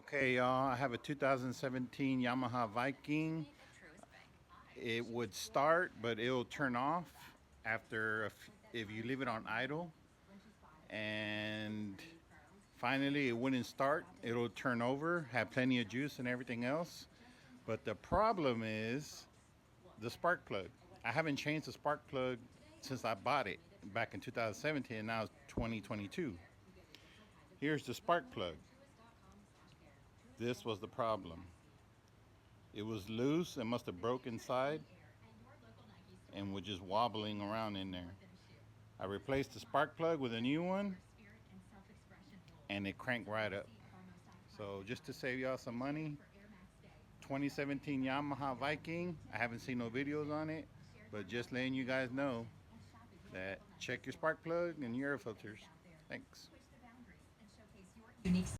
Okay, y'all, I have a 2017 Yamaha Viking. It would start, but it'll turn off after if you leave it on idle. And finally, it wouldn't start. It'll turn over, have plenty of juice and everything else. But the problem is the spark plug. I haven't changed the spark plug since I bought it back in 2017, and now it's 2022. Here's the spark plug. This was the problem. It was loose and must have broke inside and was just wobbling around in there. I replaced the spark plug with a new one and it cranked right up. So just to save y'all some money, 2017 Yamaha Viking. I haven't seen no videos on it, but just letting you guys know that check your spark plug and your air filters. Thanks.